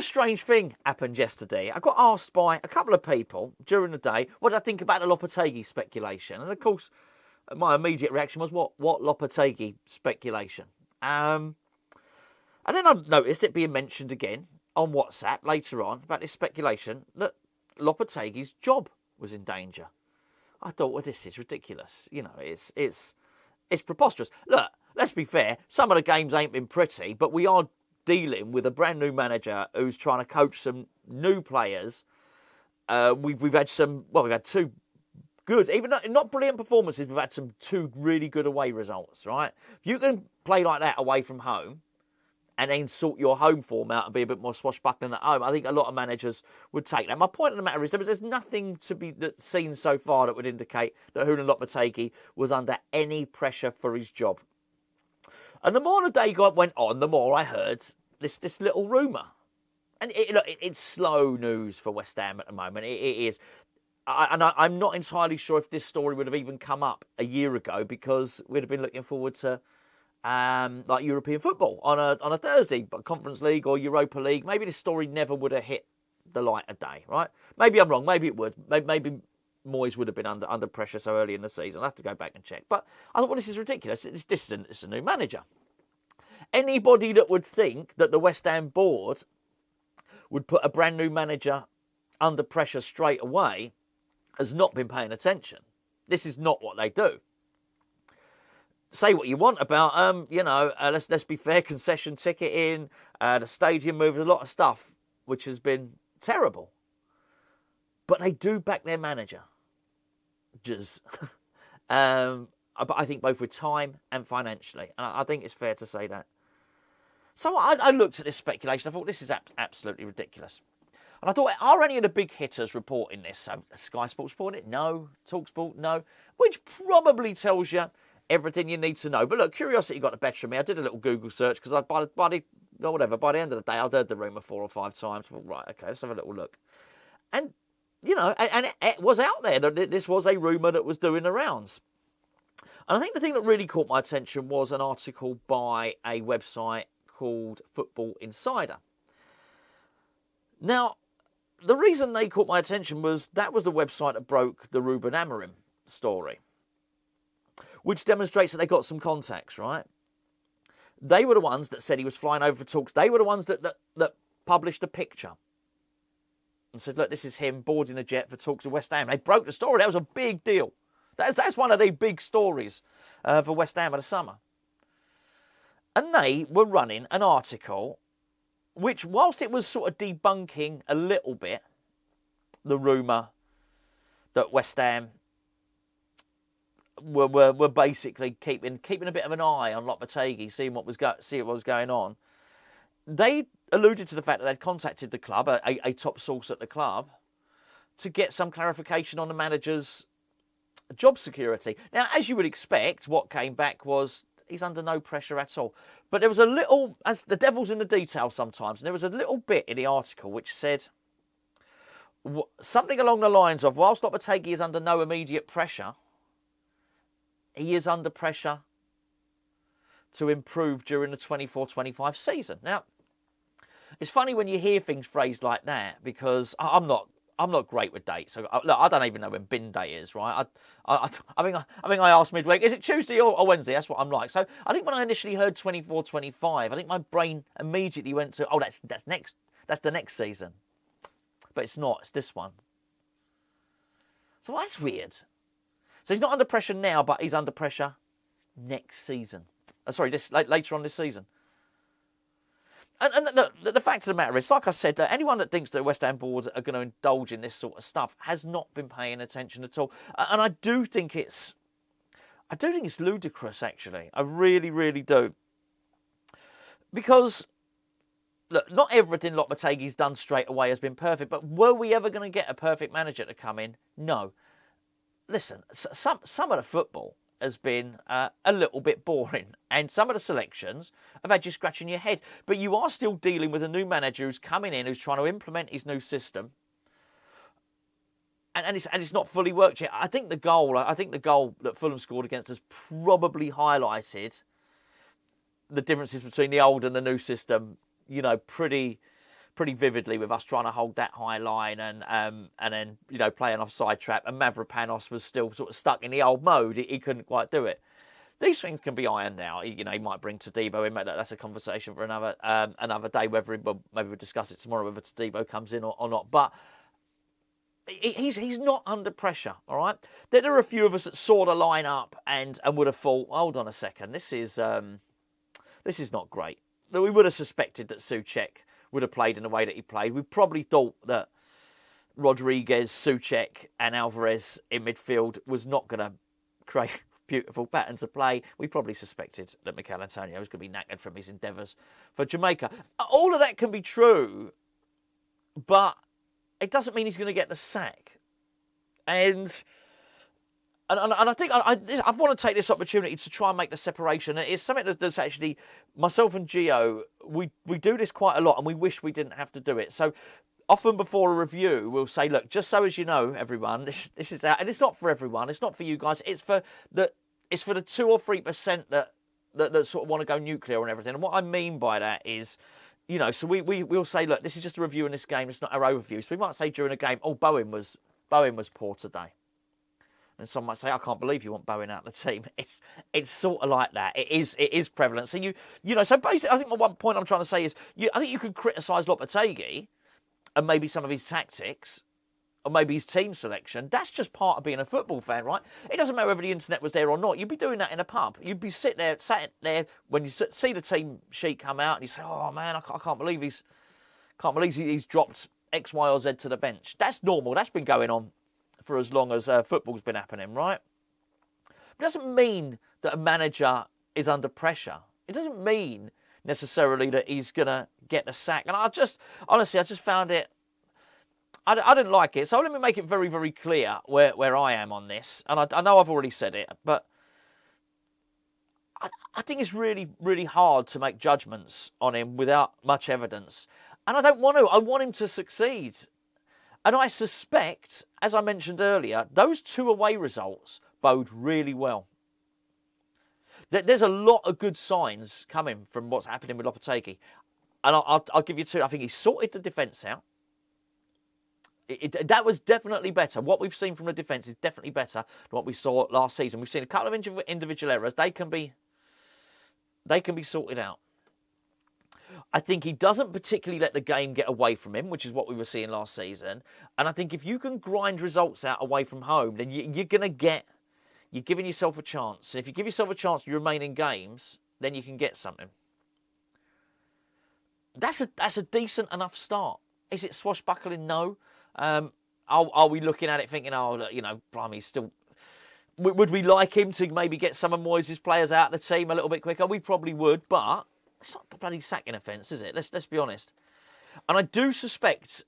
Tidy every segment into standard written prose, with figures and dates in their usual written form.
a strange thing happened yesterday. I got asked by a couple of people during the day what did I think about the Lopetegui speculation. And of course, my immediate reaction was, what Lopetegui speculation? And then I noticed it being mentioned again on WhatsApp later on about this speculation that Lopetegui's job was in danger. I thought, well, this is ridiculous. You know, it's preposterous. Look, let's be fair. Some of the games ain't been pretty, but we are dealing with a brand new manager who's trying to coach some new players. We've had two good, even not brilliant performances. We've had two really good away results, right? If you can play like that away from home and then sort your home form out and be a bit more swashbuckling at home, I think a lot of managers would take that. My point of the matter is there's nothing to be seen so far that would indicate that Julen Lopetegui was under any pressure for his job. And the more the day went on, the more I heard this little rumour. And it's slow news for West Ham at the moment. It is. I'm not entirely sure if this story would have even come up a year ago, because we'd have been looking forward to like European football on a Thursday, but Conference League or Europa League. Maybe this story never would have hit the light of day, right? Maybe I'm wrong. Maybe it would. Maybe Moyes would have been under pressure so early in the season. I'll have to go back and check. But I thought, well, this is ridiculous. This is a new manager. Anybody that would think that the West Ham board would put a brand new manager under pressure straight away has not been paying attention. This is not what they do. Say what you want about, let's be fair, concession ticketing, the stadium move, a lot of stuff which has been terrible. But they do back their manager. But I think both with time and financially. And I think it's fair to say that. So I looked at this speculation. I thought, this is absolutely ridiculous. And I thought, are any of the big hitters reporting this? So Sky Sports reporting it? No. TalkSport? No. Which probably tells you everything you need to know. But look, curiosity got the better of me. I did a little Google search because by the end of the day, I'd heard the rumour 4 or 5 times. I thought, right, okay, let's have a little look. And, it was out there that this was a rumour that was doing the rounds. And I think the thing that really caught my attention was an article by a website called Football Insider. Now, the reason they caught my attention was that was the website that broke the Ruben Amorim story, which demonstrates that they got some contacts, right? They were the ones that said he was flying over for talks. They were the ones that published a picture and said, look, this is him boarding a jet for talks with West Ham. They broke the story. That was a big deal. That's one of the big stories for West Ham of the summer. And they were running an article which, whilst it was sort of debunking a little bit the rumour that West Ham were basically keeping a bit of an eye on Lopetegui, seeing what was going on, they alluded to the fact that they'd contacted the club, a top source at the club, to get some clarification on the manager's job security. Now, as you would expect, what came back was he's under no pressure at all. But there was a little, as the devil's in the detail sometimes, and there was a little bit in the article which said something along the lines of, whilst Lopetegui is under no immediate pressure, he is under pressure to improve during the 24-25 season. Now, it's funny when you hear things phrased like that, because I'm not great with dates. So, look, I don't even know when bin day is, right? I think I asked midweek, is it Tuesday or Wednesday? That's what I'm like. So I think when I initially heard 24-25, I think my brain immediately went to, that's the next season. But it's not. It's this one. So that's weird. So he's not under pressure now, but he's under pressure next season. Later on this season. And the fact of the matter is, like I said, that anyone that thinks that West Ham board are going to indulge in this sort of stuff has not been paying attention at all. And I do think it's ludicrous, actually. I really, really do. Because, look, not everything Lopetegui's done straight away has been perfect, but were we ever going to get a perfect manager to come in? No. Listen, some of the football has been a little bit boring, and some of the selections have had you scratching your head. But you are still dealing with a new manager who's coming in, who's trying to implement his new system, and it's not fully worked yet. I think the goal that Fulham scored against us probably highlighted the differences between the old and the new system, pretty pretty vividly with us trying to hold that high line and then play an offside trap, and Mavropanos was still sort of stuck in the old mode. He couldn't quite do it. These things can be ironed out. He might bring Todibo in. That's a conversation for another day. Maybe we'll discuss it tomorrow whether Todibo comes in or not. But he's not under pressure. All right. There are a few of us that saw the line up and would have thought, hold on a second, this is not great. We would have suspected that Souček would have played in the way that he played. We probably thought that Rodriguez, Souček, and Alvarez in midfield was not going to create beautiful patterns of play. We probably suspected that Mikel Antonio was going to be knackered from his endeavours for Jamaica. All of that can be true, but it doesn't mean he's going to get the sack. And I think I want to take this opportunity to try and make the separation. It's something that's actually, myself and Gio, we do this quite a lot, and we wish we didn't have to do it. So often before a review, we'll say, look, just so as you know, everyone, this is out, and it's not for everyone, it's not for you guys, it's for the 2 or 3% that sort of want to go nuclear and everything. And what I mean by that is, so we'll say, look, this is just a review in this game, it's not our overview. So we might say during a game, Bowen was poor today. And some might say, I can't believe you want Bowen out of the team. It's sort of like that. It is prevalent. So so basically, I think one point I'm trying to say is, I think you could criticise Lopetegui and maybe some of his tactics, or maybe his team selection. That's just part of being a football fan, right? It doesn't matter whether the internet was there or not. You'd be doing that in a pub. You'd be sat there when you see the team sheet come out, and you say, "Oh man, I can't believe he's dropped X, Y, or Z to the bench." That's normal. That's been going on for as long as football's been happening, right? But it doesn't mean that a manager is under pressure. It doesn't mean necessarily that he's going to get a sack. And I just found it, I didn't like it. So let me make it very, very clear where I am on this. And I know I've already said it, but I think it's really, really hard to make judgments on him without much evidence. And I don't want to. I want him to succeed. And I suspect, as I mentioned earlier, those 2 away results bode really well. There's a lot of good signs coming from what's happening with Lopetegui. And I'll give you 2. I think he sorted the defence out. That was definitely better. What we've seen from the defence is definitely better than what we saw last season. We've seen a couple of individual errors. They can be sorted out. I think he doesn't particularly let the game get away from him, which is what we were seeing last season. And I think if you can grind results out away from home, then you're giving yourself a chance. And if you give yourself a chance, you remain in games, then you can get something. That's a decent enough start. Is it swashbuckling? No. Are we looking at it thinking, blimey, he's still... Would we like him to maybe get some of Moyes' players out of the team a little bit quicker? We probably would, but it's not the bloody sacking offence, is it? Let's be honest. And I do suspect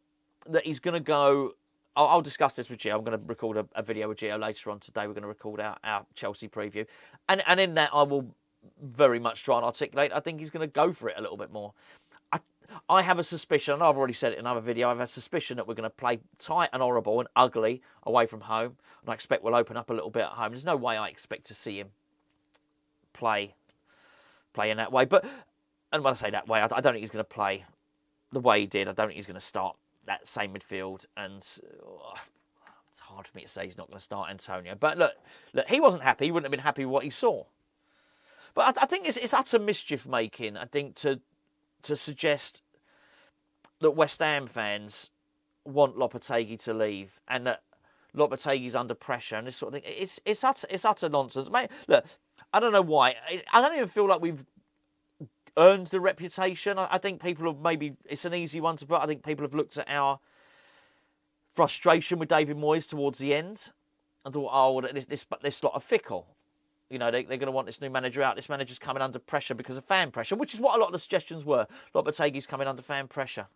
that he's going to go... I'll discuss this with Gio. I'm going to record a video with Gio later on today. We're going to record our Chelsea preview. And in that, I will very much try and articulate. I think he's going to go for it a little bit more. I have a suspicion, and I've already said it in another video, I have a suspicion that we're going to play tight and horrible and ugly away from home. And I expect we'll open up a little bit at home. There's no way I expect to see him play in that way. And when I say that way, I don't think he's going to play the way he did. I don't think he's going to start that same midfield. And it's hard for me to say he's not going to start Antonio. But look, he wasn't happy. He wouldn't have been happy with what he saw. But I think it's utter mischief making, I think, to suggest that West Ham fans want Lopetegui to leave and that Lopetegui's under pressure and this sort of thing. It's utter nonsense. Mate, look, I don't know why. I don't even feel like we've earned the reputation. I think people have maybe... It's an easy one to put. I think people have looked at our frustration with David Moyes towards the end and thought, this lot are fickle. They're going to want this new manager out. This manager's coming under pressure because of fan pressure, which is what a lot of the suggestions were. Lopetegui's coming under fan pressure.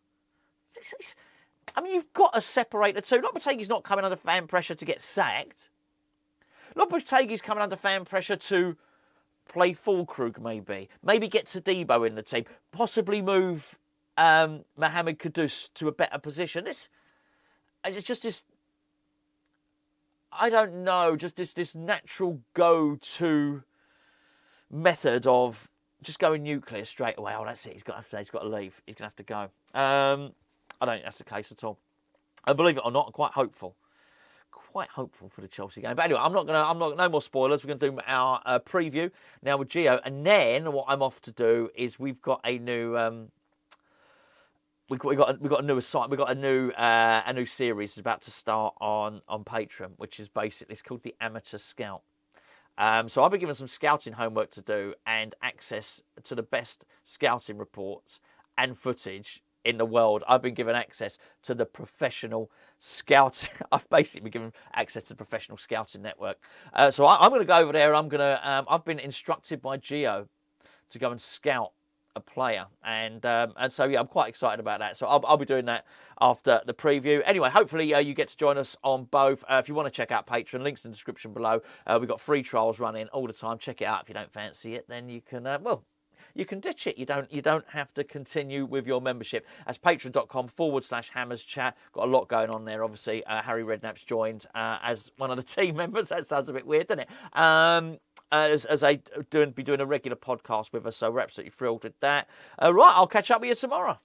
You've got to separate the two. Lopetegui's not coming under fan pressure to get sacked. Lopetegui's coming under fan pressure to play Füllkrug, maybe. Maybe get Todibo in the team. Possibly move Mohamed Kudus to a better position. It's just this... I don't know, just this natural go-to method of just going nuclear straight away. Oh, that's it. He's got to leave. He's going to have to go. I don't think that's the case at all. And believe it or not, I'm quite hopeful for the Chelsea game. But anyway, no more spoilers. We're going to do our preview now with Gio, and then what I'm off to do is we've got a new we've got a new assignment. We've got a new series that's about to start on Patreon, which is basically, it's called the Amateur Scout. So I've been given some scouting homework to do and access to the best scouting reports and footage in the world. I've been given access to the professional scouting. I've basically been given access to the professional scouting network. So I'm going to go over there. I've been instructed by Gio to go and scout a player, and so yeah, I'm quite excited about that. So I'll be doing that after the preview. Anyway, hopefully you get to join us on both. If you want to check out Patreon, links in the description below. We've got free trials running all the time. Check it out. If you don't fancy it, then you can you can ditch it. You don't have to continue with your membership. That's patreon.com/Hammers Chat. Got a lot going on there. Obviously, Harry Redknapp's joined as one of the team members. That sounds a bit weird, doesn't it? As be doing a regular podcast with us, so we're absolutely thrilled with that. Right, I'll catch up with you tomorrow.